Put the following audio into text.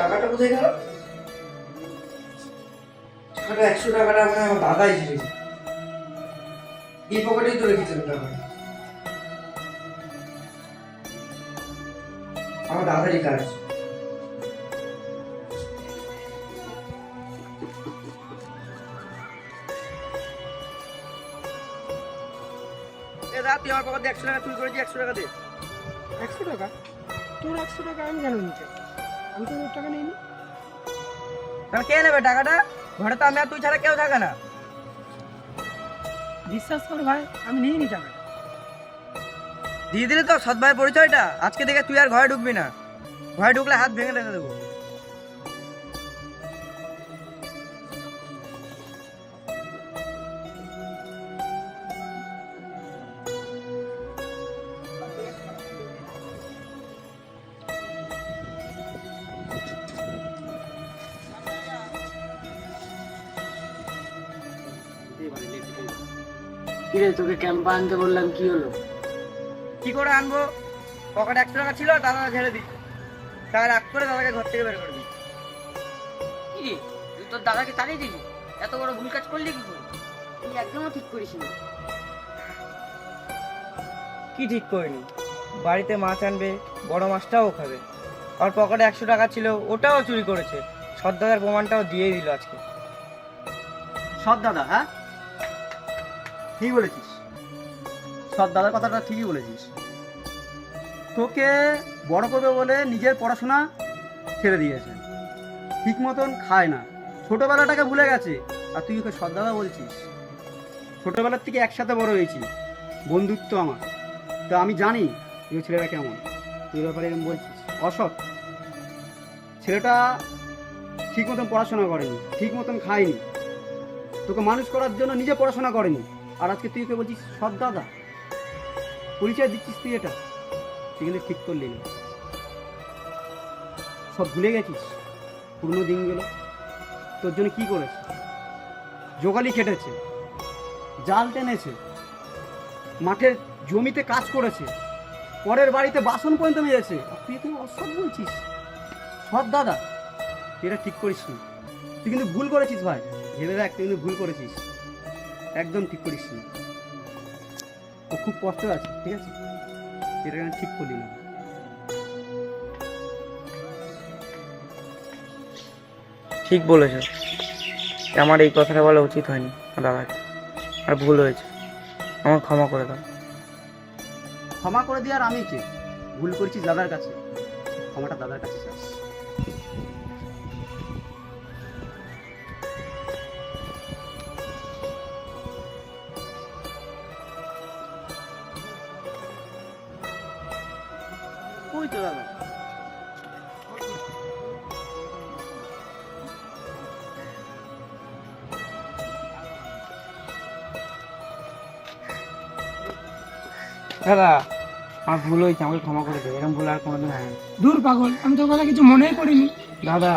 টাকাটা কোথায় গেল? টাকাটা 100 টাকাটা আমার দাদাই দিয়েছে। এই পকেটেই তো রেখেছিলাম টাকাটা। আমার দাদারই কাজ। দাদা তুই আমার পকেট 100 টাকা চুরি করেছি, 100 টাকা দে। 100 টাকা? তোর 100 টাকা আমি কেন নিতে? আমি তো ওর টাকা নিইনি। তাহলে কে নেবে টাকাটা? ঘরে তো আমি আর তুই ছাড়া কেউ থাকে না। বিশ্বাস কর ভাই, আমি নিইনি টাকাটা। দিয়ে দিলে তো সৎ ভাইয়ের পরিচয়টা। আজকে থেকে তুই আর ঘরে ঢুকবি না। ঘরে ঢুকলে হাত ভেঙে রেখে দেবো। কিরে তোকে ক্যাম্পে আনতে বললাম, কি হলো? কি করে আনবো? পকেটে 100 টাকা ছিল, দাদা ঝেড়ে দিই। তার রাগ করে দাদাকে ঘর থেকে বের করে দিই। কি রে, তুই তোর দাদাকে তাড়িয়ে দিলি? এত বড় ভুল কাজ করলি কি করে? তুই একদমও ঠিক করিস না। কি ঠিক করিনি? বাড়িতে মাছ আনবে, বড় মাছটাও খাবে। আর পকেটে 100 টাকা ছিল, ওটাও চুরি করেছে। সৎ দাদার প্রমাণটাও দিয়ে দিল আজকে। সৎ দাদা? হ্যাঁ, ঠিক বলেছিস। সৎ দাদার কথাটা ঠিকই বলেছিস। তোকে বড় করবে বলে নিজের পড়াশোনা ছেড়ে দিয়েছে, ঠিক মতন খায় না, ছোটবেলাটাকে ভুলে গেছে। আর তুই ওকে সৎ দাদা বলছিস? ছোটবেলার থেকে একসাথে বড় হয়েছি, বন্ধুত্ব আমার। তো আমি জানি এই ছেলেটা কেমন। তুই ব্যাপারে এরকম বলছিস অসৎ। ছেলেটা ঠিক মতন পড়াশোনা করেনি, ঠিক মতন খায়নি, তোকে মানুষ করার জন্য নিজে পড়াশোনা করেনি। আর আজকে তুই ওকে বলছিস সৎ দাদা, পরিচয় দিচ্ছিস তুই। এটা তুই কিন্তু ঠিক করলি না। সব ভুলে গেছিস পুরনো দিনগুলো। তোর জন্য কি করেছে? জোগালি খেটেছে, জাল টেনেছে, মাঠের জমিতে কাজ করেছে, পরের বাড়িতে বাসন পর্যন্ত মেজেছে। আর তুই তো অসৎ বলছিস সৎ দাদা। তুই এটা ঠিক করিস নি। তুই কিন্তু ভুল করেছিস ভাই, ভেবে দেখ, তুই কিন্তু ভুল করেছিস, একদম ঠিক করিস নি। ও খুব কষ্ট আছে, ঠিক আছে? এটা কিন্তু ঠিক করলি না। ঠিক বলেছ। আমার এই কথাটা বলা উচিত হয়নি দাদাকে। আর ভুল হয়েছে, আমার ক্ষমা করে দাও। ক্ষমা করে দিয়ে আর আমি কে? ভুল করেছিস দাদার কাছে, ক্ষমাটা দাদার কাছে চাস। ওই তো দাদা। দাদা আমার ভুল হয়েছে, আমাকে ক্ষমা করে দেবে। এরকম ভুল আর কোনোদিন হয় না। দূর পাগল, আমি তোর কথা কিছু মনেই করিনি। দাদা